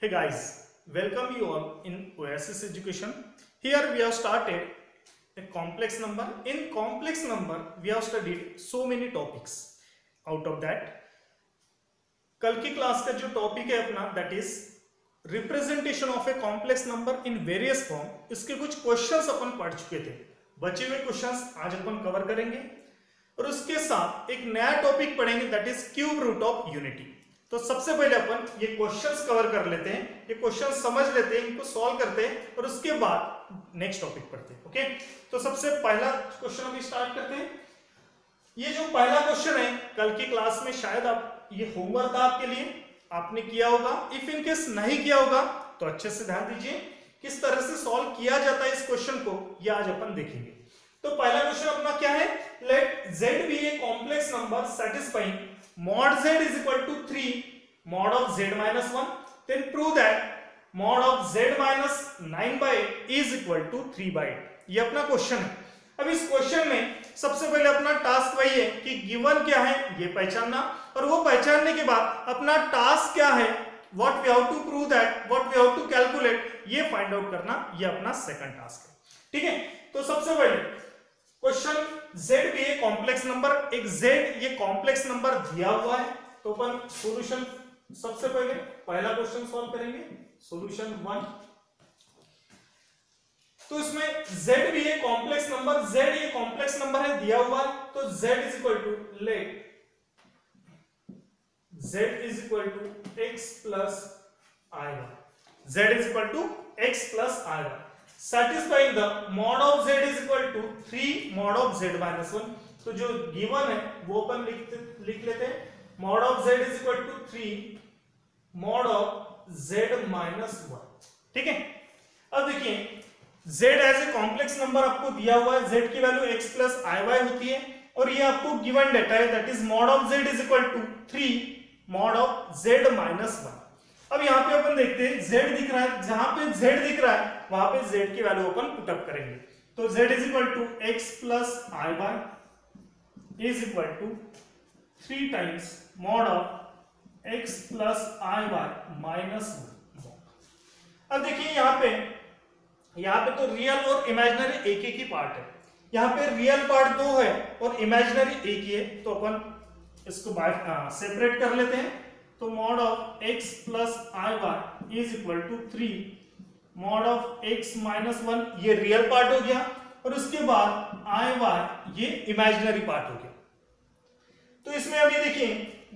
Hey guys, welcome you all in Oasis Education. Here we have started a complex number. In complex number, we have studied so many topics. Out of that, कल की class का जो topic है अपना that is representation of A complex number in various form, इसके कुछ questions अपन पढ़ चुके थे। बचे हुए क्वेश्चंस आज अपन कवर करेंगे और उसके साथ एक नया टॉपिक पढ़ेंगे that is cube root of unity. तो सबसे पहले अपन ये क्वेश्चंस कवर कर लेते हैं, ये क्वेश्चंस समझ लेते हैं, इनको सॉल्व करते हैं और उसके बाद नेक्स्ट टॉपिक पढ़ते हैं। ओके, तो सबसे पहला क्वेश्चन अभी स्टार्ट करते हैं। ये जो पहला क्वेश्चन है कल की क्लास में शायद आप ये होमवर्क था आपके लिए, आपने किया होगा। इफ इन केस नहीं किया होगा तो अच्छे से ध्यान दीजिए किस तरह से सॉल्व किया जाता है इस क्वेश्चन को, ये आज अपन देखेंगे। तो पहला क्वेश्चन अपना क्या है, let z be a complex number satisfying mod z is equal to 3 mod of z minus 1, then prove that mod of z minus 9 by 8 is equal to 3 by 8। ये अपना क्वेश्चन है। अब इस क्वेश्चन में सबसे पहले अपना टास्क वही है कि गिवन क्या है ये पहचानना, और वो पहचानने के बाद अपना टास्क क्या है, what we have to prove that, what we have to calculate, ये फाइंड आउट करना, ये अपना सेकंड टास्क है। ठीक है, तो सबसे पहले क्वेश्चन z भी है कॉम्प्लेक्स नंबर, एक z ये कॉम्प्लेक्स नंबर दिया हुआ है, तो अपन सॉल्यूशन सबसे पहले पहला क्वेश्चन सॉल्व करेंगे, सॉल्यूशन 1। तो इसमें z भी है कॉम्प्लेक्स नंबर, z ये कॉम्प्लेक्स नंबर है दिया हुआ है, तो z is equal to let z is equal to x plus i1, z is equal to x plus i1, satisfying the mod of z is equal to 3 mod of z minus 1। तो जो given है वो अपन लिख लेते हैं, mod of z is equal to 3 mod of z minus 1। ठीक है, अब देखिए z as a complex number आपको दिया हुआ है, z की वैल्यू x प्लस iy होती है और ये आपको गिवन डेटा है that is mod of z is equal to 3 mod of z minus 1। अब यहाँ पे अपन देखते हैं z दिख रहा है, जहां पे z दिख रहा है वहां पे z की वैल्यू अपन पुट अप करेंगे, तो z is equal to x plus iy is equal to 3 times mod of x plus iy minus 1। अब देखिए यहाँ पे तो रियल और इमेजिनरी एक एक ही पार्ट है, यहाँ पे रियल पार्ट 2 है और इमेजिनरी एक ही है, तो अपन इसको सेपरेट कर लेते हैं। तो mod of x plus iy is equal to 3 mod of x minus 1, ये रियल पार्ट हो गया और उसके बाद iy ये इमेजिनरी पार्ट हो गया। तो इसमें अभी देखिए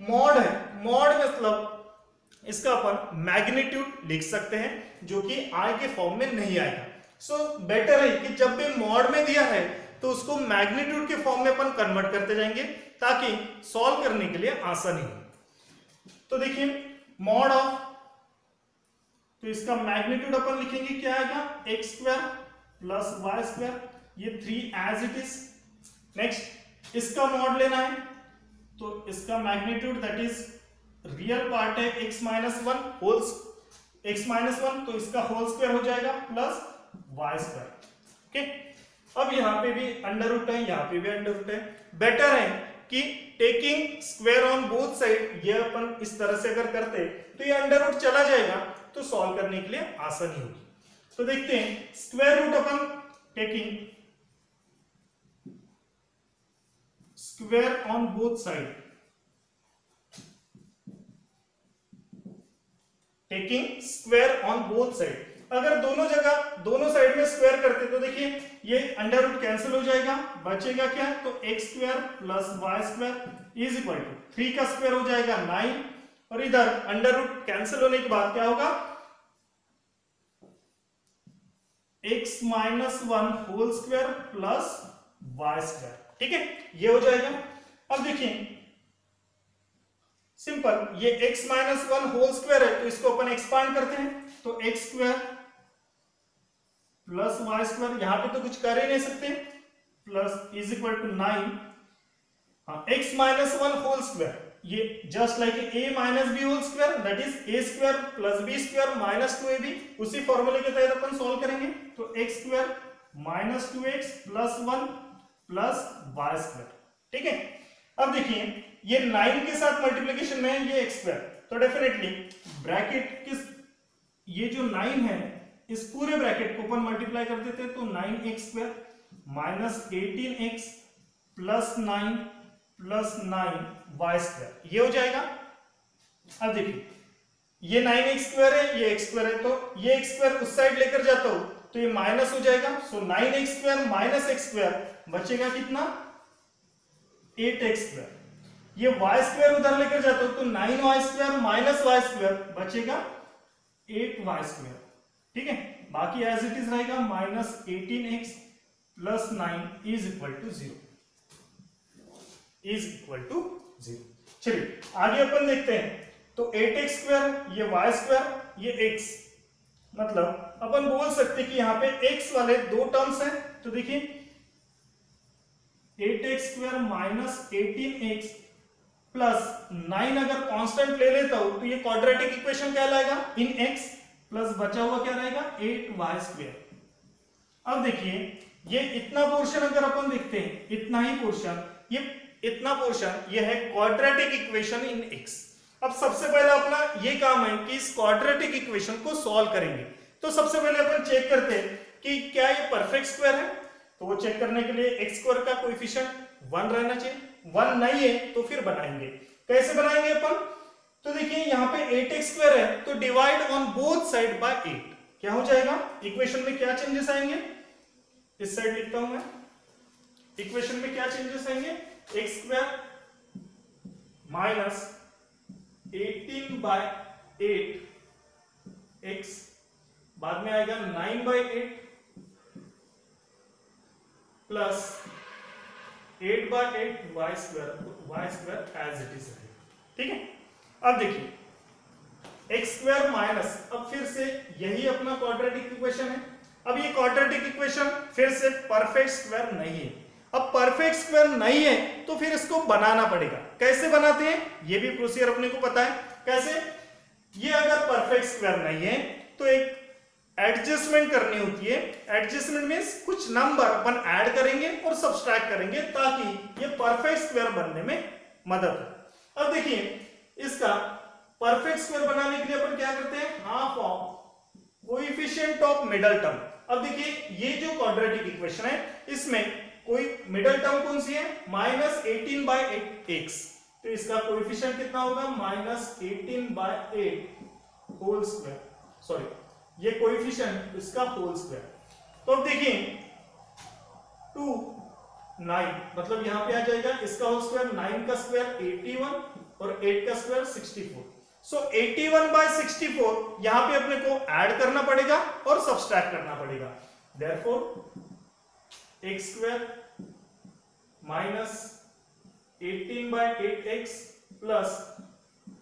मॉड है, मॉड मतलब इसका अपन मैग्नीट्यूड लिख सकते हैं जो कि i के फॉर्म में नहीं आएगा। सो बेटर है कि जब भी मॉड में दिया है तो उसको मैग्नीट्यूड के फॉर्म में अपन कन्वर्ट करते जाएंगे ताकि सॉल्व करने के लिए आसानी हो। तो देखिए मॉड ऑफ, तो इसका मैग्नीट्यूड अपन लिखेंगे क्या आएगा, x square plus y square, ये 3 एज इट इज। नेक्स्ट इसका मॉड लेना है, तो इसका magnitude that is real part है x minus 1 whole, x minus 1 तो इसका होल स्क्वायर हो जाएगा प्लस वाई स्क्वायर। ओके, अब यहाँ पे भी अंडर रूट है, यहाँ पे भी अंडर रूट है। बेटर है कि taking square on both side, ये अपन इस तरह से अगर करते तो ये अंडर रूट चला जाएगा तो सॉल्व करने के लिए आसानी होगी। तो देखते हैं स्क्वायर रूट अपन taking square on both side, taking square on both side, अगर दोनों जगह दोनों साइड में स्क्वायर करते तो देखिए ये अंडर रूट कैंसिल हो जाएगा, बचेगा क्या, तो x square plus y square is equal to 3 का स्क्वायर हो जाएगा 9 और इधर अंडर रूट कैंसिल होने के बाद क्या होगा, x minus 1 whole square plus y square. ठीक है, ये हो जाएगा। अब देखिए सिंपल, ये x माइनस 1 होल स्क्वायर है तो इसको अपन एक्सपांड करते हैं, तो x square plus y square, यहां पे तो कुछ कर ही नहीं सकते, plus is equal to 9, x minus 1 whole square, ये just like a minus b whole square that is a square plus b square minus 2ab, उसी फॉर्मूले के तहत अपन सॉल्व करेंगे, तो x square minus 2x plus 1 plus y square. ठीक है, अब देखिए ये 9 के साथ मल्टीप्लिकेशन में है, ये x स्क्वायर, तो डेफिनेटली ब्रैकेट किस ये जो 9 है इस पूरे ब्रैकेट को अपन मल्टीप्लाई कर देते हैं तो 9x² minus 18x plus 9 plus 9y² ये हो जाएगा। अब देखिए ये 9x² है, ये x² है, तो ये x² उस साइड लेकर जाता हूं तो ये माइनस हो जाएगा। सो 9x² माइनस x² बचेगा कितना 8x²। ये y² उधर लेकर जाता हूं तो 9y² माइनस y² बचेगा 8y²। ठीक है, बाकी एज इट इज रहेगा minus 18x plus 9 is equal to 0 is equal to 0। चलिए आगे अपन देखते हैं। तो 8x², ये y², ये x, मतलब अपन बोल सकते कि यहां पे x वाले दो टर्म्स हैं। तो देखिए 8x² माइनस 18x प्लस 9 अगर कांस्टेंट ले लेता हूं तो ये क्वाड्रेटिक इक्वेशन कहलाएगा इन x, प्लस बचा हुआ क्या रहेगा 8y²। अब देखिए ये इतना पोर्शन अगर अपन देखते हैं, इतना ही पोर्शन, ये इतना पोर्शन ये है क्वाड्रेटिक इक्वेशन इन x। अब सबसे पहले अपना ये काम है कि इस क्वाड्रेटिक इक्वेशन को सॉल्व करेंगे। तो सबसे पहले अपन चेक करते हैं कि क्या ये परफेक्ट स्क्वायर है। तो वो चेक करने के लिए x² का कोएफिशिएंट 1 रहना चाहिए, 1 नहीं है तो फिर बनाएंगे। कैसे बनाएंगे अपन? तो देखिए यहाँ पे 8x² है तो divide on both side by 8 क्या हो जाएगा, इक्वेशन में क्या चेंजेस आएंगे, इस साइड लिखता हूं मैं, इक्वेशन में क्या चेंजेस आएंगे, x² माइनस 18/8 x बाद में आएगा 9/8 plus 8/8 y² as it is. ठीक है, अब देखिए x² माइनस, अब फिर से यही अपना क्वाड्रेटिक इक्वेशन है। अब ये क्वाड्रेटिक इक्वेशन फिर से परफेक्ट स्क्वायर नहीं है। अब परफेक्ट स्क्वायर नहीं है तो फिर इसको बनाना पड़ेगा। कैसे बनाते हैं ये भी प्रोसीजर अपने को पता है। कैसे, ये अगर परफेक्ट स्क्वायर नहीं है तो एक एडजस्टमेंट करनी होती है। एडजस्टमेंट मींस कुछ नंबर अपन ऐड करेंगे और सब्सट्रैक्ट करेंगे ताकि ये परफेक्ट स्क्वायर बनने में मदद हो। अब देखिए इसका परफेक्ट स्क्वायर बनाने के लिए अपन क्या करते हैं, half of coefficient of middle term. अब देखिए ये जो क्वाड्रेटिक इक्वेशन है इसमें कोई मिडल टर्म कौन सी है, माइनस 18/8x, तो इसका कोएफिशिएंट कितना होगा, माइनस 18/8 होल स्क्वायर, सॉरी ये कोएफिशिएंट इसका होल स्क्वायर। तो अब देखिए 2 9 मतलब यहां पे आ जाएगा इसका होल स्क्वायर, 9 का स्क्वायर 81 और 8 का स्क्वायर 64। सो 81/64 यहां पे अपने को ऐड करना पड़ेगा और सब्सट्रैक्ट करना पड़ेगा। Therefore x² minus 18/8x plus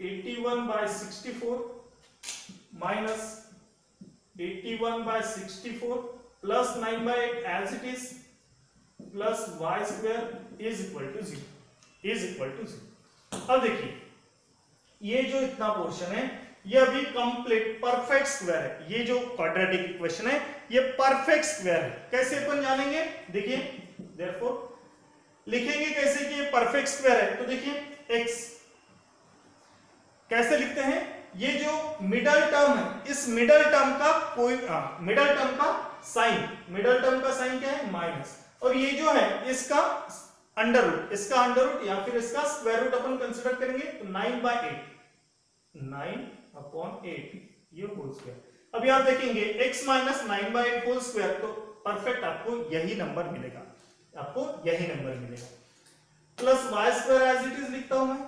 81/64 minus 81/64 plus 9/8 as it is plus y² is equal to 0। अब देखिए ये जो इतना पोर्शन है ये अभी कंप्लीट परफेक्ट स्क्वायर है। ये जो क्वाड्रेटिक इक्वेशन है ये परफेक्ट स्क्वायर है। कैसे अपन जानेंगे, देखिए देयरफॉर लिखेंगे कैसे कि ये परफेक्ट स्क्वायर है। तो देखिए x कैसे लिखते हैं, ये जो मिडल टर्म है इस मिडल टर्म का कोई मिडल टर्म का साइन क्या है, माइनस, और ये जो है इसका अंडर रूट या फिर इसका स्क्वायर रूट अपन कंसीडर करेंगे तो 9/8 ये होल स्क्वायर। अभी आप देखेंगे x माइनस 9/8 होल स्क्वायर, तो परफेक्ट आपको यही नंबर मिलेगा, plus y² as it is लिखता हूं मैं,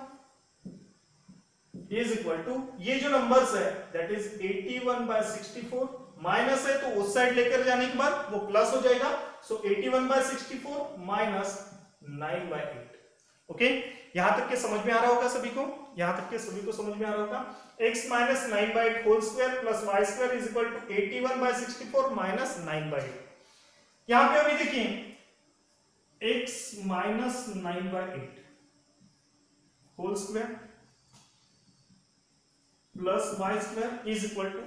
इज इक्वल टू ये जो नंबर्स है दैट इज 81/64, माइनस है तो उस साइड लेकर जाने के बाद वो प्लस हो जाएगा। सो 81/64 माइनस 9/8। ओके, यहां तक के समझ में आ रहा होगा सभी को, समझ में आ रहा होगा। x minus 9/8 whole square plus y² is equal to 81/64 minus 9/8। यहां पे अभी देखिए x minus 9/8 whole square plus y² is equal to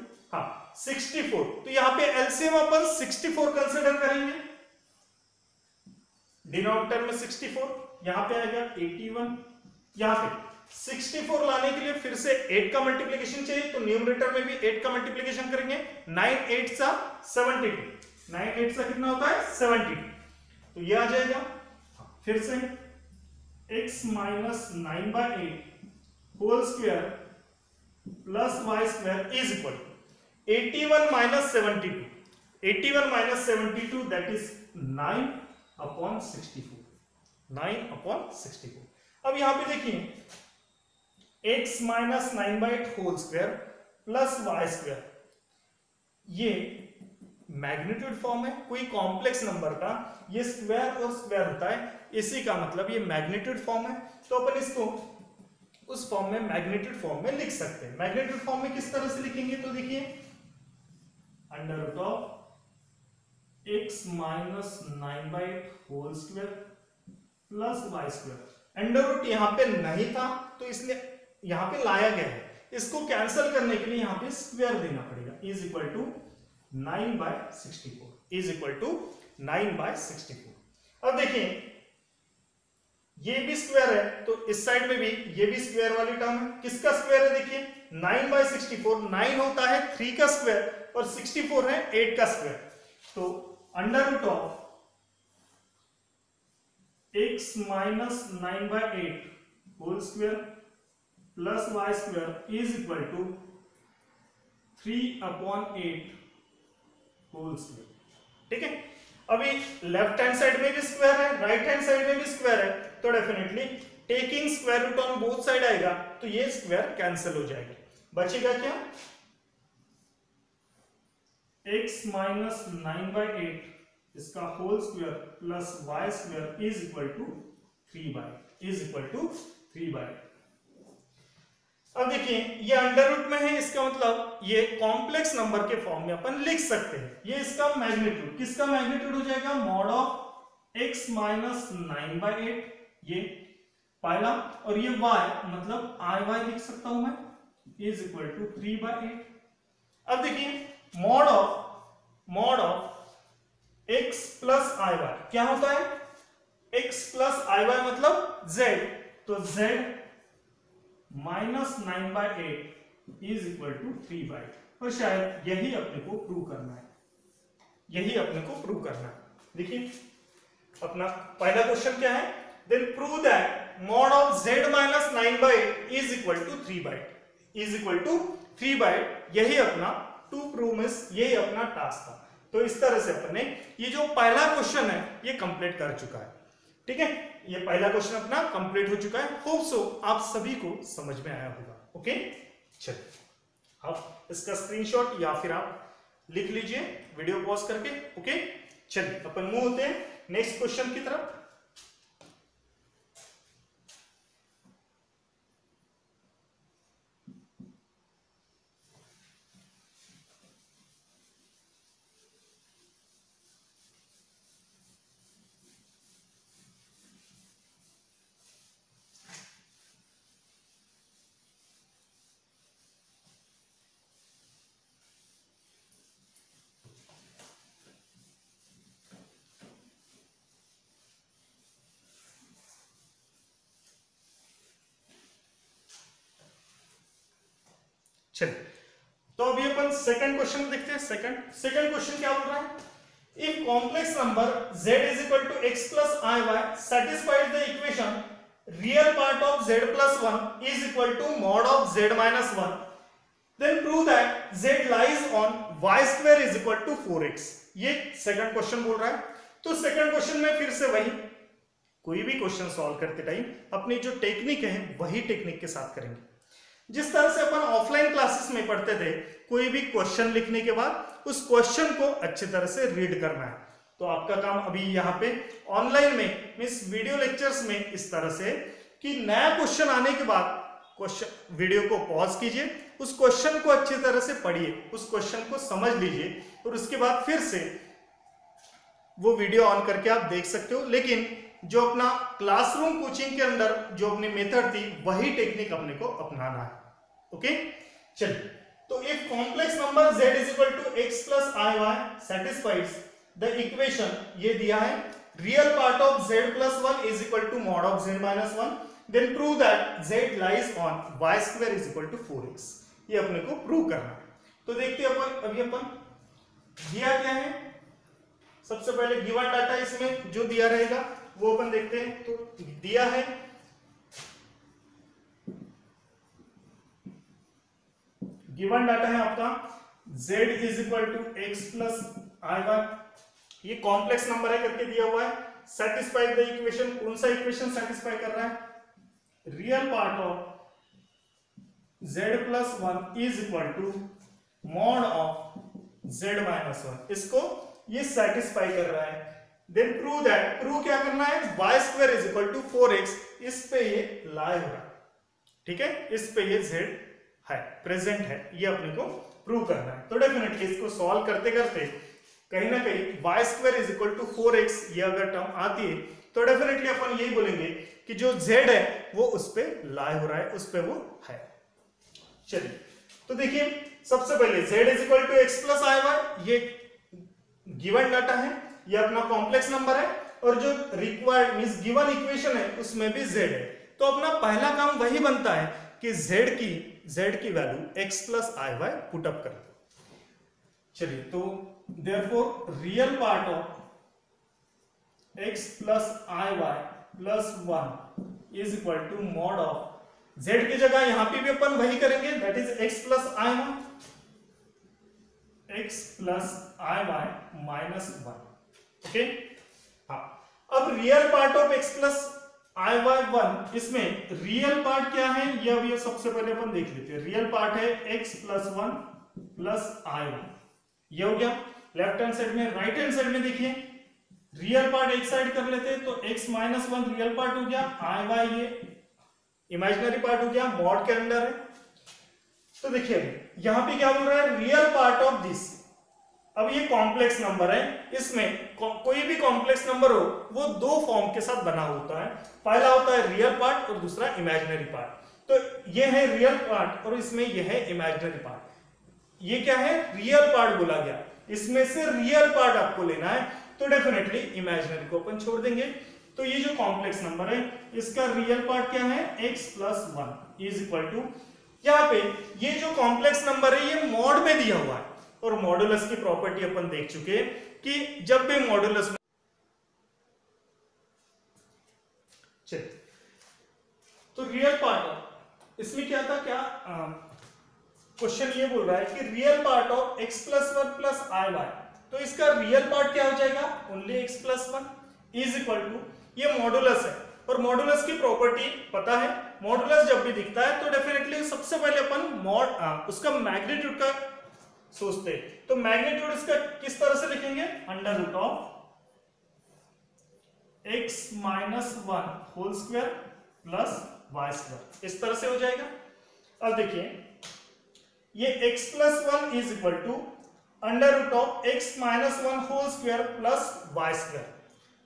64। तो यहां पे एलसीएम अपन 64 कंसीडर करेंगे, डिनोमिनेटर में 64, यहां पे आएगा 81, यहां पे 64 लाने के लिए फिर से 8 का मल्टीप्लिकेशन चाहिए, तो न्यूमरेटर में भी 8 का मल्टीप्लिकेशन करेंगे। 9 8 सा 72, 9 8 सा कितना होता है 72, तो ये आ जाएगा। फिर से x minus 9/8 whole square plus y square is equal 81 minus 72, 81 minus 72 that is 9/64, 9/64। अब यहां पे देखिए x minus 9/8 whole square plus y square, ये मैग्नीट्यूड फॉर्म है, कोई कॉम्प्लेक्स नंबर का ये स्क्वायर और स्क्वायर होता है, इसी का मतलब ये मैग्नीट्यूड फॉर्म है, तो अपन इसको उस फॉर्म में मैग्नीट्यूड फॉर्म में लिख सकते हैं। मैग्नीट्यूड फॉर्म में किस तरह से लिखेंगे, तो देखिए under root of x minus 9/8 whole square plus y square. Under root यहां पे नहीं था तो इसलिए यहां पे लाया गया है, इसको कैंसिल करने के लिए यहां पे स्क्वायर देना पड़ेगा, is equal to 9/64, is equal to 9/64। अब देखिए ये भी स्क्वायर है तो इस साइड में भी ये भी स्क्वायर वाली टर्म है, किसका स्क्वायर है, देखिए 9/64, 9 होता है 3 का स्क्वायर और 64 है 8 का स्क्वायर, तो under root of x minus 9/8 whole square plus y square is equal to 3/8 whole square. ठीक है, अभी लेफ्ट हैंड साइड में भी स्क्वायर है, राइट हैंड साइड में भी स्क्वायर है, तो definitely taking square root on both side आएगा, तो ये स्क्वायर कैंसिल हो जाएगा, बचेगा क्या x माइनस 9/8 इसका whole square plus y square is equal to 3/। अब देखिए ये अंडर रूट में है, इसका मतलब ये कॉम्प्लेक्स नंबर के फॉर्म में अपन लिख सकते हैं। ये इसका मैग्नीट्यूड, किसका मैग्नीट्यूड हो जाएगा, मॉड ऑफ x माइनस 9/8 ये पहला, और ये y मतलब i y लिख सकता हूं मैं, इज इक्वल टू 3/8। अब देखिए mod of x plus i y क्या होता है, x प्लस i y मतलब z, तो z minus 9/8 is equal to 3/8, और शायद यही अपने को प्रूव करना है, यही अपने को प्रूव करना है। देखिए अपना पहला क्वेश्चन क्या है, then prove that mod of z minus 9/8 is equal to 3/8, यही अपना टू प्रूव मिस, यही अपना टास्क था। तो इस तरह से अपने ये जो पहला क्वेश्चन है ये कंप्लीट कर चुका है। ठीक है, ये पहला क्वेश्चन अपना कंप्लीट हो चुका है, होप सो आप सभी को समझ में आया होगा। ओके, चलिए आप इसका स्क्रीनशॉट या फिर आप लिख लीजिए वीडियो पॉज करके। ओके, चलिए अपन मूव होते हैं नेक्स्ट क्वेश्चन की तरफ। चलिए तो अभी अपन सेकंड क्वेश्चन देखते हैं। सेकंड क्वेश्चन क्या बोल रहा है, if complex number z is equal to x plus i y satisfies the equation real part of z plus 1 is equal to mod of z minus 1, then prove that z lies on y square is equal to 4x। ये second question बोल रहा है। तो second question में फिर से वही, कोई भी क्वेश्चन सॉल्व करते टाइम अपनी जो टेक्निक है वही टेक्निक के साथ करेंगे। जिस तरह से अपन ऑफलाइन क्लासेस में पढ़ते थे, कोई भी क्वेश्चन लिखने के बाद उस क्वेश्चन को अच्छी तरह से रीड करना है, तो आपका काम अभी यहाँ पे ऑनलाइन में मींस वीडियो लेक्चर्स में इस तरह से कि नया क्वेश्चन आने के बाद क्वेश्चन वीडियो को पॉज कीजिए, उस क्वेश्चन को अच्छी तरह से पढ़िए, उस क्वेश्चन को समझ लीजिए, और उसके बाद फिर से वो वीडियो ऑन करके आप देख सकते हो। लेकिन जो अपना क्लासरूम कोचिंग के अंदर जो अपनी मेथड थी वही टेक्निक अपने को अपनाना है। ओके, चलिए तो if complex number z is equal to x plus i y satisfies the equation, ये दिया है real part of z plus 1 is equal to mod of z minus 1, then prove that z lies on y square is equal to 4x। ये अपने को prove करना है। तो देखते हैं अपन, अभी अपन दिया क्या है, सबसे पहले गिवन डाटा इसमें जो दिया रहेगा वो अपन देखते हैं। तो दिया है गिवन डाटा है आपका z is equal to x plus i y, ये कॉम्प्लेक्स नंबर है करके दिया हुआ है। सेटिस्फाई द इक्वेशन, कौन सा इक्वेशन सेटिस्फाई कर रहा है, real part of z plus 1 is equal to mod of z minus 1, इसको ये सेटिस्फाई कर रहा है। देन प्रूव दैट, प्रूव क्या करना है, y square is equal to 4x, इस पे ये लाई हो रहा है, ठीक है, इस पे ये z है, प्रेजेंट है, ये अपने को प्रूव करना है। तो डेफिनेटली इसको सॉल्व करते करते कहीं ना कहीं y square is equal to 4x ये अगर टर्म आती है तो डेफिनेटली अपन यही बोलेंगे कि जो z है वो उस पे लाई हो रहा है, उस पे वो है। चलिए तो देखिए सबसे पहले z is equal to x plus i y, ये गिवन डाटा है, ये अपना कॉम्प्लेक्स नंबर है, और जो रिक्वायर्ड मींस गिवन इक्वेशन है उसमें भी z है। तो अपना पहला काम वही बनता है कि z की value x plus i y put up कर। चलिए तो therefore real part of x plus i y plus 1 is equal to mod of z की जगह यहां पे भी अपन वही करेंगे, that is x plus i y, x plus i y minus 1। Okay, हाँ अब real part of x plus i y 1, इसमें रियल पार्ट क्या है ये अभी सबसे पहले अपन देख लेते हैं। रियल पार्ट है x plus 1 plus i y, ये हो गया लेफ्ट हैंड साइड में। राइट हैंड साइड में देखिए रियल पार्ट एक साइड कर लेते हैं, तो x माइनस 1 रियल पार्ट हो गया, आई वाई ये इमेजिनरी पार्ट हो गया, मॉड के अंदर है। तो देखिए यहां पे क्या बोल रहा है, रियल पार्ट ऑफ दिस। अब ये कॉम्प्लेक्स नंबर है, इसमें कोई भी कॉम्प्लेक्स नंबर हो वो दो फॉर्म के साथ बना होता है, पहला होता है रियल पार्ट और दूसरा इमेजिनरी पार्ट। तो ये है रियल पार्ट और इसमें ये है इमेजिनरी पार्ट। ये क्या है, रियल पार्ट बोला गया, इसमें से रियल पार्ट आपको लेना है, तो डेफिनेटली इमेजिनरी को अपन छोड़ देंगे। तो ये जो कॉम्प्लेक्स नंबर है इसका रियल पार्ट क्या है, x plus 1 is equal to, यहाँ पे ये जो कॉम्प्लेक्स नंबर है ये मॉड में दिया हुआ है, और मॉडुलस की प्रॉपर्टी अपन देख चुके कि जब भी मॉडुलस में, चलिए तो रियल पार्ट इसमें क्या था, क्या क्वेश्चन ये बोल रहा है कि real part of x plus 1 plus i y, तो इसका रियल पार्ट क्या हो जाएगा, only x plus 1 is equal to, ये मॉडुलस है और मॉडुलस की प्रॉपर्टी पता है, मॉडुलस जब भी दिखता है तो डेफिनेटली सबसे पहले अपन मॉड उसका मैग्नीट्यूड का सोचते हैं। तो मैग्नीट्यूड इसका किस तरह से लिखेंगे, under root of x minus 1 whole square plus y square, इस तरह से हो जाएगा। अब देखिए ये x plus 1 is equal to under root of x minus 1 whole square plus y square.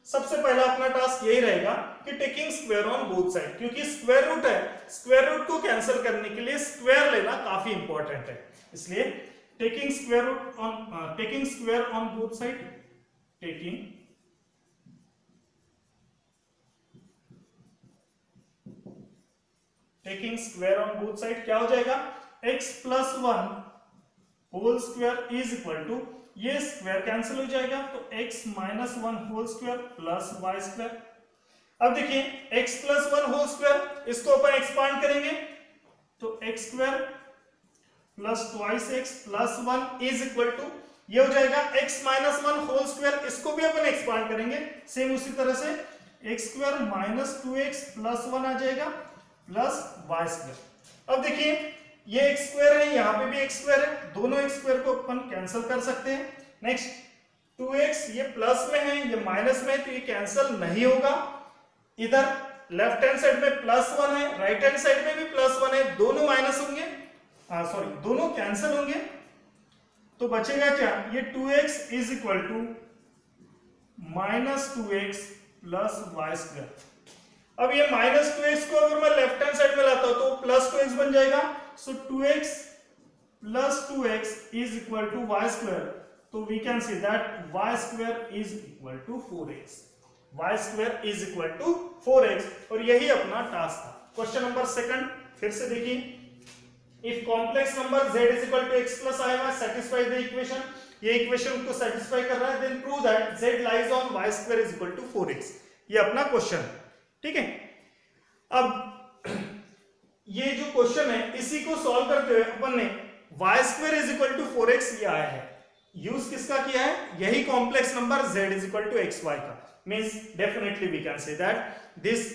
सबसे पहला अपना टास्क यही रहेगा कि taking square on both side, क्योंकि स्क्वायर रूट है, स्क्वायर रूट को कैंसिल करने के लिए स्क्वायर लेना काफी इंपॉर्टेंट है, इसलिए taking square on both side, taking square on both side क्या हो जाएगा, x plus 1 whole square is equal to, ये स्क्वायर कैंसिल हो जाएगा तो x minus 1 whole square plus y square. अब देखिए x प्लस 1 होल स्क्वायर, इसको अपन एक्सपांड करेंगे तो x square plus twice x plus 1 is equal to, ये हो जाएगा x माइनस 1 होल स्क्वायर, इसको भी अपन एक्सपांड करेंगे सेम उसी तरह से, x square minus 2x plus 1 आ जाएगा प्लस वाई स्क्वायर। अब देखिए ये x स्क्वायर है, यहाँ पे भी x स्क्वायर है, दोनों x स्क्वायर को अपन कैंसिल कर सकते हैं। नेक्स्ट 2x ये प्लस में है ये माइनस में है तो ये कैंसिल नहीं होगा, इधर लेफ्ट हैंड साइड में प्लस 1 है, राइट हैंड साइड में भी प्लस 1 है, दोनों माइनस होंगे, सॉरी दोनों कैंसिल होंगे, तो बचेगा क्या, ये 2x is equal to minus 2x plus y square. अब ये माइनस 2x को अगर मैं लेफ्ट हैंड साइड में लाता हूं तो प्लस 2x बन जाएगा, so 2x plus 2x is equal to y square, तो we can see that y square is equal to 4x, y square is equal to 4x, और यही अपना टास्क था। क्वेश्चन नंबर सेकंड फिर से देखिए, if complex number z is equal to x plus i y satisfy the equation, ये equation को satisfy कर रहा है, then prove that z lies on y square is equal to 4x। ये अपना क्वेश्चन है, ठीक है। अब ये जो क्वेश्चन है इसी को सॉल्व करते हुए अपन ने y square is equal to 4x ये आया है, यूज किसका किया है, यही complex number z is equal to xy का, means definitely we can say that this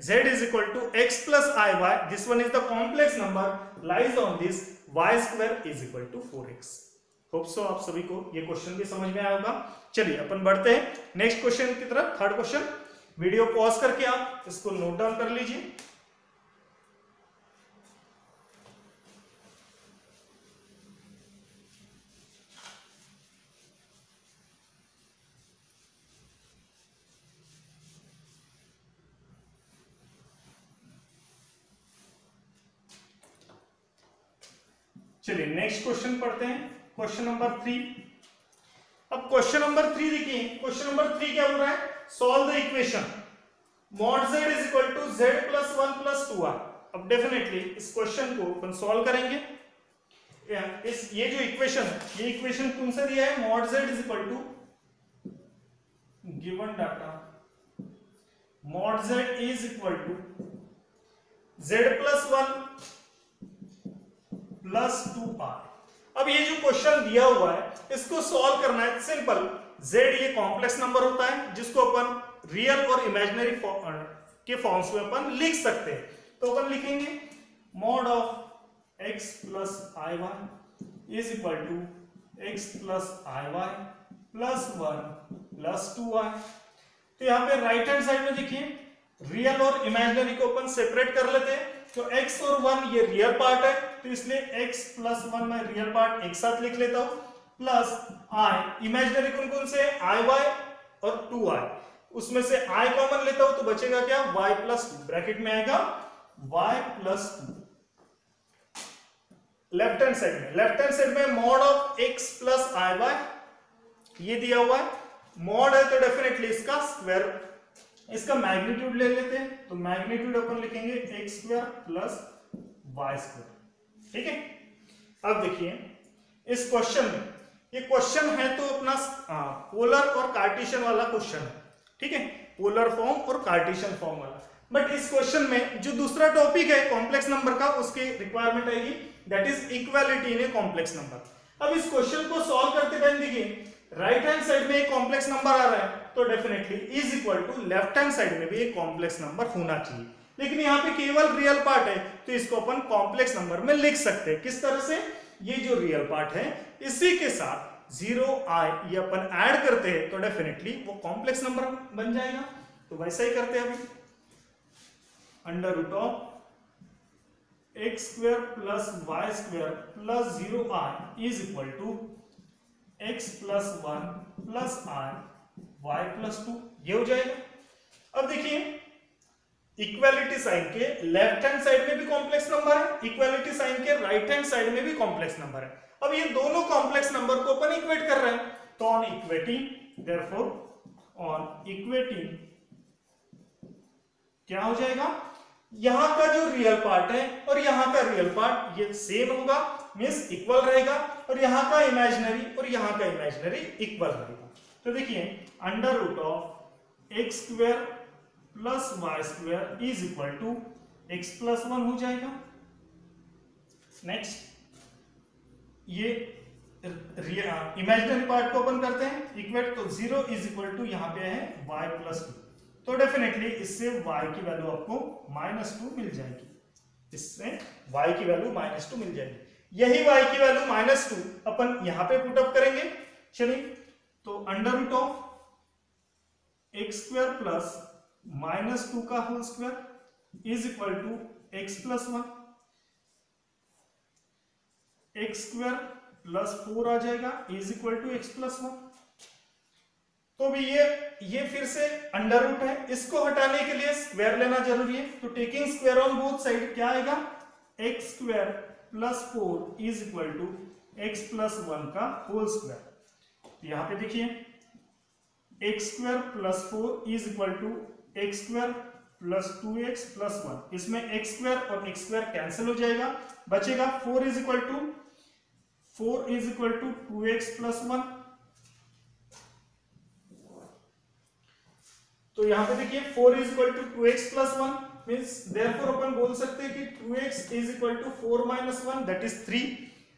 z is equal to x plus iy, this one is the complex number lies on this y square is equal to 4x। Hope so आप सभी को ये question भी समझ में आया होगा। चलिए अपन बढ़ते हैं नेक्स्ट क्वेश्चन की तरफ। थर्ड क्वेश्चन, वीडियो पॉज करके आप इसको नोट डाउन कर लीजिए। चलिए नेक्स्ट क्वेश्चन पढ़ते हैं, क्वेश्चन नंबर 3। अब क्वेश्चन नंबर 3 देखिए, क्वेश्चन नंबर 3 क्या बोल रहा है, solve the equation mod z is equal to z plus 1 plus 2r। अब डेफिनेटली इस क्वेश्चन को अपन सॉल्व करेंगे। ये जो इक्वेशन है, ये इक्वेशन कौन सा दिया है, mod z is equal to given data mod z is equal to z plus 1 plus 2r। अब ये जो क्वेश्चन दिया हुआ है इसको सॉल्व करना है, सिंपल। z ये कॉम्प्लेक्स नंबर होता है जिसको अपन रियल और इमेजिनरी के फॉर्म्स में अपन लिख सकते हैं। तो अपन लिखेंगे mod of x plus i y is equal to x plus i y plus 1 plus 2i। तो यहाँ पे राइट हैंड साइड में देखिए रियल और इमेजिनरी को अपन सेपरेट कर लेते हैं। तो x और 1 ये रियल पार्ट है, तो इसलिए x प्लस 1 मैं रियल पार्ट एक साथ लिख लेता हूं, प्लस i इमेजिनरी कौन कौन से i y और 2i, उसमें से i कॉमन लेता हूं तो बचेगा क्या, y प्लस 2, ब्रैकेट में आएगा y plus 2। Left hand side में mod of x plus i y ये दिया हुआ है, मॉड है तो डेफिनेटली इसका स्क्वायर, इसका मैग्नीट्यूड ले लेते हैं। तो मैग्नीट्यूड अपन लिखेंगे x square plus y square, ठीक है। अब देखिए इस क्वेश्चन में, ये क्वेश्चन है तो अपना पोलर और कार्टेशियन वाला क्वेश्चन है, ठीक है, पोलर फॉर्म और कार्टेशियन फॉर्म वाला। बट इस क्वेश्चन में जो दूसरा टॉपिक है कॉम्प्लेक्स नंबर का, उसकी रिक्वायरमेंट आएगी, that is equality in A complex number. अब इस क्वेश्चन को सॉल्व करते टाइम देखिए राइट हैंड साइड में एक कॉम्प्लेक्स नंबर आ रहा है, तो definitely is equal to left hand side में भी एक कॉम्प्लेक्स नंबर होना चाहिए। लेकिन यहाँ पे केवल रियल पार्ट है तो इसको अपन कॉम्प्लेक्स नंबर में लिख सकते हैं। किस तरह से, ये जो रियल पार्ट है इसी के साथ 0i ये अपन ऐड करते हैं तो डेफिनेटली वो कॉम्प्लेक्स नंबर बन जाएगा। तो वैसा ही करते हैं अभी, under root of x square plus y square plus 0i is equal to x plus 1 plus i y plus 2, ये हो जाएगा। अब देखिए इक्वालिटी साइन के लेफ्ट हैंड साइड में भी कॉम्प्लेक्स नंबर है, इक्वालिटी साइन के राइट हैंड साइड में भी कॉम्प्लेक्स नंबर है। अब ये दोनों कॉम्प्लेक्स नंबर को अपन इक्वेट कर रहे हैं, तो on equating, therefore on equating क्या हो जाएगा, यहां का जो रियल पार्ट है और यहां का रियल पार्ट ये सेम होगा, मींस इक्वल रहेगा, और यहां का इमेजिनरी और यहां का इमेजिनरी इक्वल रहेगा। तो देखिए under root of x square plus y square is equal to x plus 1 हो जाएगा। नेक्स्ट ये इमेजिनरी पार्ट को अपन करते हैं इक्वेट, तो 0 इज इक्वल टू यहां पे है y प्लस 2, तो डेफिनेटली इससे y की वैल्यू आपको -2 मिल जाएगी, इससे y की वैल्यू -2 मिल जाएगी। यही y की वैल्यू -2 अपन यहां पे पुट अप करेंगे। चलिए तो under root of x square plus -2 का whole square is equal to x plus 1, x square plus 4 आ जाएगा is equal to x plus 1। तो भी ये फिर से अंडर रूट है, इसको हटाने के लिए स्क्वायर लेना जरूरी है। तो taking square on both side क्या आएगा, x square plus 4 is equal to x plus 1 का होल स्क्वायर। तो यहां पे देखिए x square plus 4 is equal to x square plus 2x plus 1। इसमें एक्स स्क्वायर और एक्स स्क्वायर कैंसिल हो जाएगा, बचेगा 4 is equal to 2x plus 1। तो यहां पे देखिए 4 is equal to 2x plus 1 means therefore अपन बोल सकते हैं कि 2x is equal to 4 minus 1 that is 3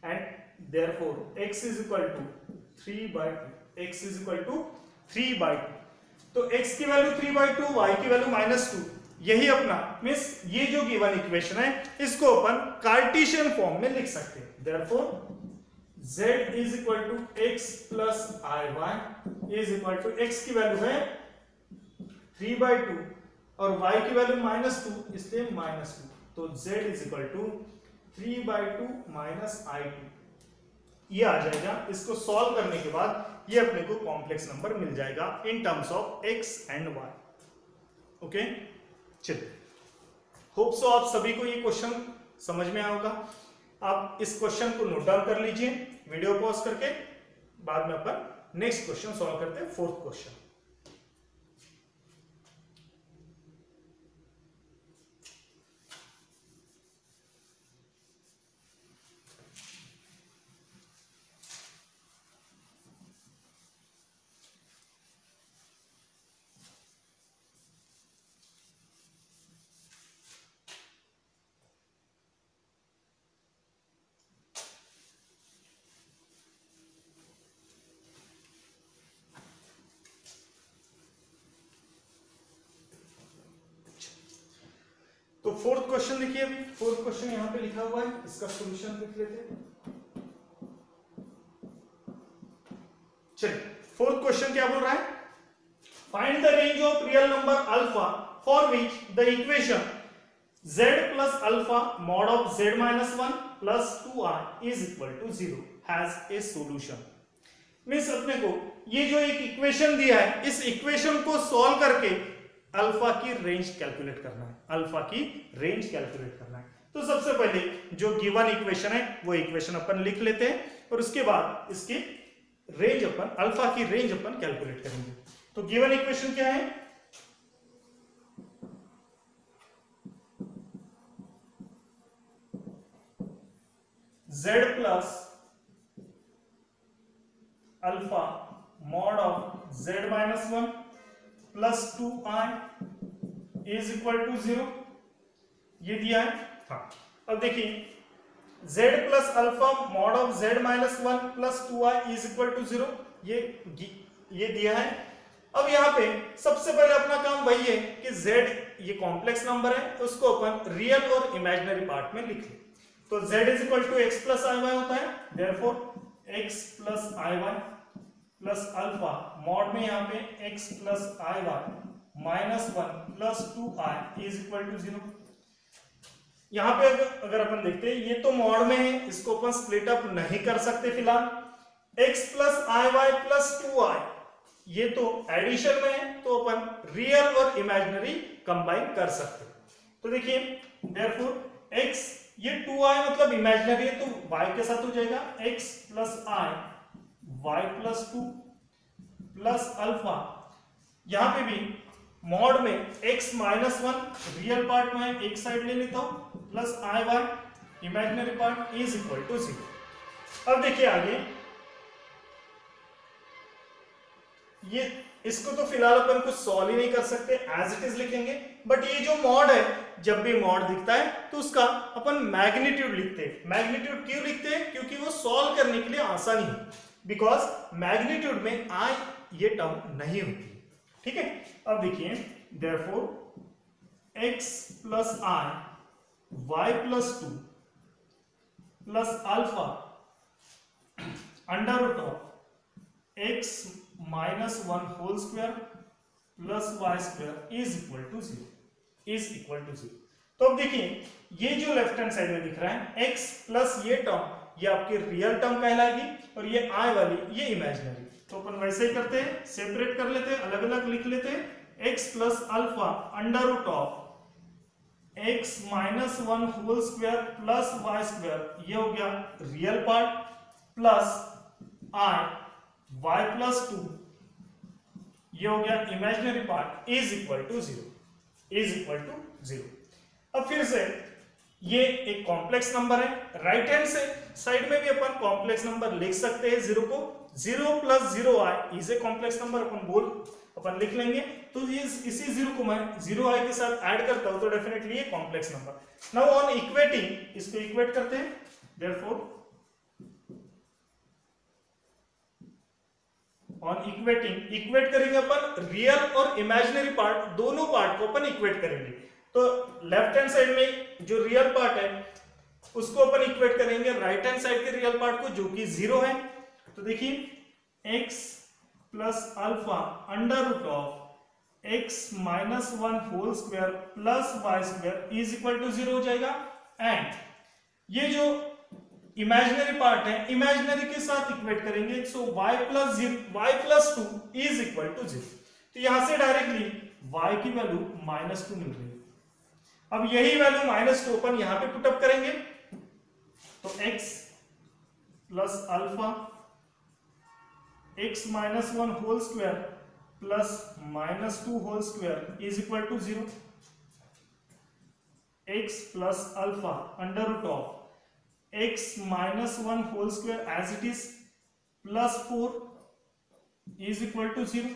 and therefore x is equal to 3/2। x is equal to 3/2। तो x की वैल्यू 3/2, y की वैल्यू -2, यही अपना मींस ये जो गिवन इक्वेशन है इसको अपन कार्टेशियन फॉर्म में लिख सकते हैं। Therefore z is equal to x plus iy is equal to x की वैल्यू है 3/2 और y की वैल्यू -2 इसलिए -2, तो z is equal to 3/2 minus i2 ये आ जाएगा। इसको सॉल्व करने के बाद ये अपने को कॉम्प्लेक्स नंबर मिल जाएगा in terms of x and y। Okay, चलिए, होप सो आप सभी को ये क्वेश्चन समझ में आएगा। आप इस क्वेश्चन को नोट डाउन कर लीजिए वीडियो पॉज करके, बाद में अपन नेक्स्ट क्वेश्चन सॉल्व करते हैं, फोर्थ क्वेश्चन। तो फोर्थ क्वेश्चन देखिए, अभी फोर्थ क्वेश्चन यहां पे लिखा हुआ है, इसका सॉल्यूशन लिख लेते हैं। चलिए, फोर्थ क्वेश्चन क्या बोल रहा है, find the range of real number alpha for which the equation z plus alpha mod of z minus 1 plus 2i is equal to 0 has a solution. Means अपने को ये जो एक इक्वेशन दिया है, इस इक्वेशन को सॉल्व करके अल्फा की रेंज कैलकुलेट करना है, अल्फा की रेंज कैलकुलेट करना है। तो सबसे पहले जो गिवन इक्वेशन है वो इक्वेशन अपन लिख लेते हैं और उसके बाद इसकी रेंज अपन, अल्फा की रेंज अपन कैलकुलेट करेंगे। तो गिवन इक्वेशन क्या है, z plus alpha mod of z minus 1 plus 2i is equal to 0, ये दिया है। हाँ, अब देखिए z plus alpha mod of z minus 1 plus 2i is equal to 0, ये दिया है। अब यहाँ पे सबसे पहले अपना काम वही है कि z ये कॉम्प्लेक्स नंबर है, उसको अपन रियल और इमेजिनरी पार्ट में लिख लें। तो z is equal to x plus i y होता है, therefore x plus i y plus alpha mod में यहाँ पे x plus i y minus 1 plus 2i is equal to 0। यहाँ पे अगर अपन देखते हैं ये तो मॉड में है, इसको अपन स्प्लिट अप नहीं कर सकते फिलहाल। x plus i y plus 2i ये तो एडिशन में है, तो अपन रियल और इमेजिनरी कंबाइन कर सकते हैं। तो देखिए देयरफॉर x ये 2i मतलब इमेजिनरी है, तो y के साथ हो जाएगा x plus i y plus 2 plus alpha, यहां पे भी मॉड में x माइनस 1 रियल पार्ट में एक साइड ले लेता हूं plus i y imaginary part is equal to 0। अब देखिए आगे, ये इसको तो फिलहाल अपन कुछ सॉल्व ही नहीं कर सकते, एज इट इज लिखेंगे। बट ये जो मॉड है, जब भी मॉड दिखता है तो उसका अपन मैग्नीट्यूड लिखते हैं। मैग्नीट्यूड क्यों लिखते हैं, क्योंकि वो सॉल्व करने के लिए आसानी है, बिकॉज मैग्नीट्यूड में आई ये टर्म नहीं होती। ठीक है, अब देखिए therefore x plus i y plus 2 plus alpha under root of x minus 1 whole square plus y square is equal to 0, is equal to 0। तो अब देखिए ये जो लेफ्ट हैंड साइड में दिख रहा है x प्लस ये टर्म, ये आपकी रियल टर्म कहलाएगी और ये आई वाली ये इमेजिनरी। तो अपन वैसे ही करते हैं, सेपरेट कर लेते हैं, अलग अलग लिख लेते हैं। x plus alpha under root of x minus 1 whole square plus y square, ये हो गया real part, plus i y plus 2 ये हो गया imaginary part is equal to zero, is equal to zero. अब फिर से ये एक कॉम्प्लेक्स नंबर है, राइट हैंड से साइड में भी अपन कॉम्प्लेक्स नंबर लिख सकते हैं जीरो को, 0 plus 0i is a complex number अपन लिख लेंगे। तो इसी जीरो को मैं 0i के साथ ऐड करता हूं तो डेफिनेटली ये complex number. Now on equating, इसको इक्वेट करते हैं, देयरफॉर ऑन इक्वेटिंग, इक्वेट करेंगे अपन रियल और इमेजिनरी पार्ट, दोनों पार्ट को अपन इक्वेट करेंगे। तो लेफ्ट हैंड साइड में जो रियल पार्ट है उसको अपन इक्वेट करेंगे राइट हैंड साइड के रियल पार्ट को जो कि 0 है। तो देखिए x plus alpha under root of x minus 1 whole square plus y square is equal to 0 हो जाएगा। एंड ये जो इमेजिनरी पार्ट है, इमेजिनरी के साथ इक्वेट करेंगे, so y plus 2 is equal to 0। तो यहां से डायरेक्टली y की वैल्यू -2 मिल रही है। अब यही वैल्यू -2 अपन यहां पे पुटअप करेंगे, तो x plus alpha x minus 1 whole square plus -2 whole square is equal to 0। x plus alpha under root of x minus 1 whole square as it is plus 4 is equal to 0,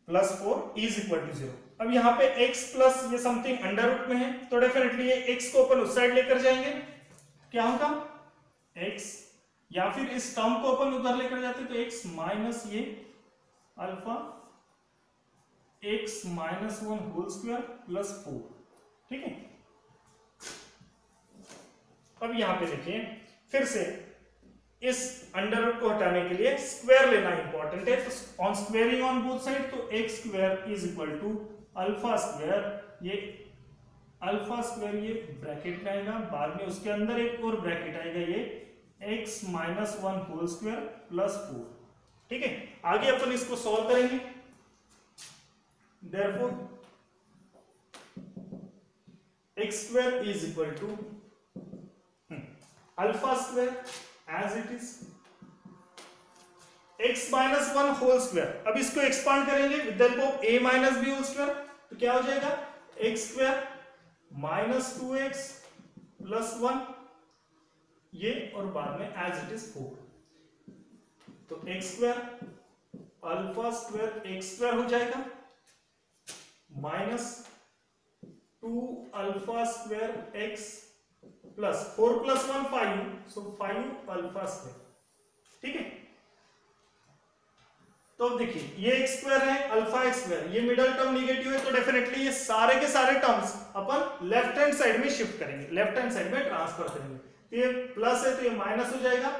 plus 4 is equal to 0। अब यहां पे x plus ये something under root में है तो definitely ये x को अपन उस साइड लेकर जाएंगे, क्या होगा x, या फिर इस टर्म को अपन उधर लेकर जाते तो x माइनस ये alpha x minus 1 whole square plus 4, ठीक है। अब यहां पे देखिए फिर से इस अंडर रूट को हटाने के लिए स्क्वायर लेना इंपॉर्टेंट है। तो on squaring on both side, तो x square is equal to alpha square, ये अल्फा स्क्वायर ये ब्रैकेट में आएगा, बाद में उसके अंदर एक और ब्रैकेट आएगा, ये x minus 1 whole square plus 4, ठीक है। आगे अपन इसको सॉल्व करेंगे, therefore x square is equal to alpha square as it is x minus 1 whole square. अब इसको एक्सपांड करेंगे with the help of a minus b whole square, तो क्या हो जाएगा x square minus 2x plus 1 ये, और बाद में एज इट इज 4, तो x square alpha square x square हो जाएगा minus 2 alpha square x plus 4 plus 1 5, सो 5 अल्फा स्क्वायर, ठीक है। तो देखिए ये x स्क्वायर है, अल्फा x स्क्वायर, ये मिडल टर्म निगेटिव है तो डेफिनेटली ये सारे के सारे टर्म्स अपन लेफ्ट हैंड साइड में शिफ्ट करेंगे, लेफ्ट हैंड साइड में ट्रांसफर करेंगे। तो ये प्लस है तो ये माइनस हो जाएगा,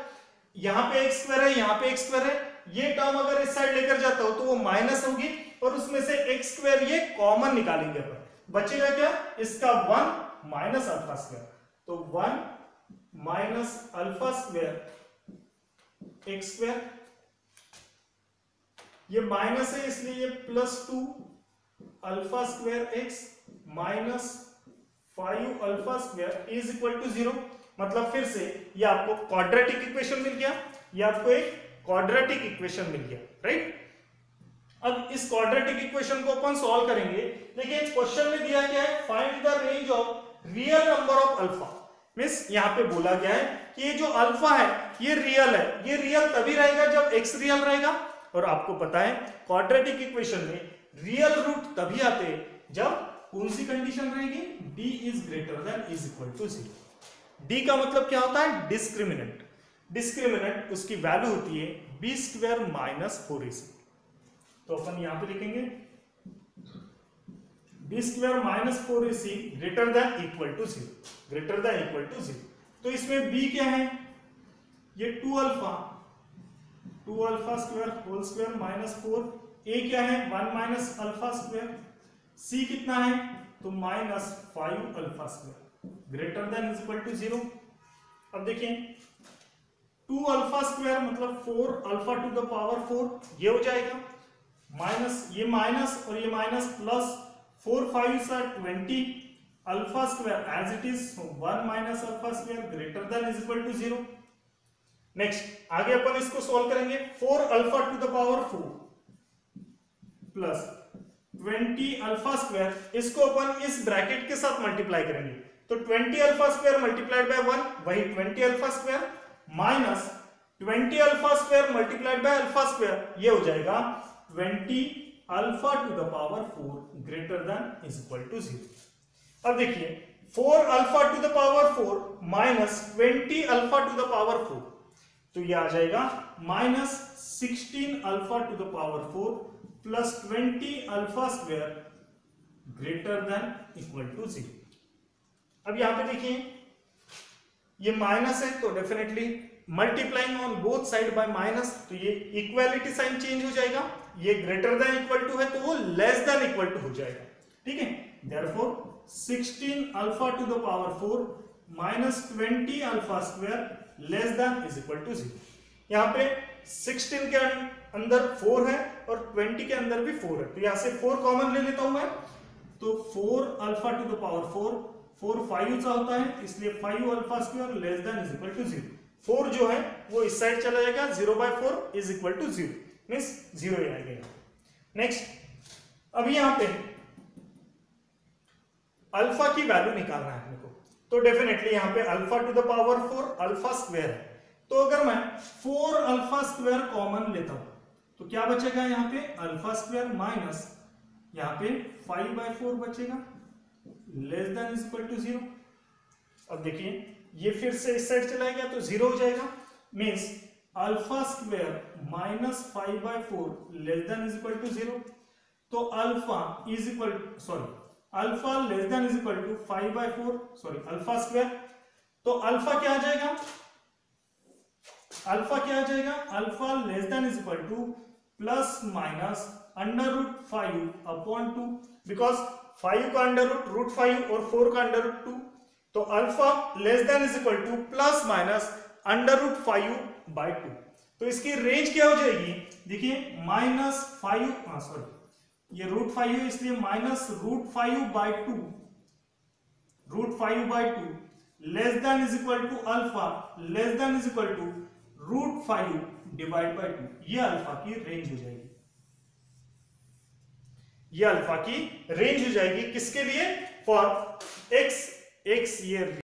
यहां पे x स्क्वायर है, यहां पे x स्क्वायर है, ये टर्म अगर इस साइड लेकर जाता हो तो वो माइनस होगी, और उसमें से x स्क्वायर ये कॉमन निकालेंगे अपन, बचेगा क्या इसका 1 माइनस अल्फा स्क्वायर, तो 1 minus alpha square x square, ये माइनस है इसलिए ये plus 2 alpha square x minus 5 alpha square is equal to 0। मतलब फिर से ये आपको क्वाड्रेटिक इक्वेशन मिल गया, ये आपको एक क्वाड्रेटिक इक्वेशन मिल गया, राइट। अब इस क्वाड्रेटिक इक्वेशन को अपन सॉल्व करेंगे। देखिए क्वेश्चन में दिया गया है find the range of real number of alpha, means यहां पे बोला गया है कि ये जो अल्फा है ये रियल है, ये रियल तभी रहेगा जब x रियल रहेगा, और आपको पता है क्वाड्रेटिक इक्वेशन में रियल रूट तभी आते हैं जब कौन सी कंडीशन रहेगी, d is greater than is equal to 0। d का मतलब क्या होता है डिस्क्रिमिनेंट, डिस्क्रिमिनेंट उसकी वैल्यू होती है b स्क्वायर माइनस 4ac। तो अपन यहां पे लिखेंगे b square minus 4ac greater than equal to 0, greater than equal to 0। तो इसमें b क्या है, ये 2 alpha square whole square minus 4, a क्या है 1 माइनस अल्फा स्क्वायर, c कितना है तो minus 5 alpha square greater than is equal to 0। अब देखिए 2 अल्फा स्क्वायर मतलब 4 अल्फा टू द पावर 4, ये हो जाएगा माइनस ये माइनस और ये minus plus 4 5 20 alpha square as it is 1 minus alpha square greater than is equal to 0। Next आगे अपन इसको सॉल्व करेंगे, 4 alpha to the power 4 plus 20 alpha square, इसको अपन इस ब्रैकेट के साथ मल्टीप्लाई करेंगे तो 20 अल्फा स्क्वायर मल्टीप्लाइड बाय 1 वही 20 alpha square minus 20 alpha square multiplied by alpha square, ये हो जाएगा 20 alpha to the power 4 greater than is equal to 0। अब देखिए 4 alpha to the power 4 minus 20 alpha to the power 4, तो ये आ जाएगा minus 16 alpha to the power 4 plus 20 alpha square greater than equal to 0। अब यहां पे देखिए ये माइनस है तो definitely multiplying on both side by minus, तो ये इक्वालिटी साइन चेंज हो जाएगा, ये ग्रेटर देन इक्वल टू है तो वो लेस देन इक्वल टू हो जाएगा, ठीक है। Therefore 16 alpha to the power 4 minus 20 alpha square less than is equal to 0। यहां पे 16 के अंदर 4 है और 20 के अंदर भी 4 है, तो यहां से 4 कॉमन ले लेता हूं मैं, तो 4 अल्फा टू द पावर 4 5 सा होता है, इसलिए 5 alpha square less than is equal to 0। 4 जो है वो इस साइड चला जाएगा, 0/4 इज इक्वल टू 0 मींस 0 ही आएगा। नेक्स्ट, अब यहां पे अल्फा की वैल्यू निकालना है अपने को, तो डेफिनेटली यहां पे alpha to the power 4 alpha square है, तो अगर मैं 4 अल्फा स्क्वायर कॉमन लेता हूं तो क्या बचेगा यहाँ पे अल्फा स्क्वायर माइनस यहाँ पे 5/4 बचेगा less than is equal to 0। अब देखिए ये फिर से इस साइड चला गया तो 0 हो जाएगा, means alpha square minus 5/4 less than is equal to 0, तो alpha is equal alpha less than is equal to 5/4 alpha square, तो अल्फा क्या आ जाएगा, alpha less than is equal to plus minus √5/2, because 5 का √5 और 4 का √2, तो alpha less than is equal to plus minus √5/2, तो इसकी रेंज क्या हो जाएगी, देखिए -5 ये √5 है इसलिए minus √5/2 less than is equal to alpha less than is equal to √5 divide by 2, ये अल्फा की रेंज हो जाएगी, ये अल्फा की रेंज हो जाएगी किसके लिए, फॉर x ये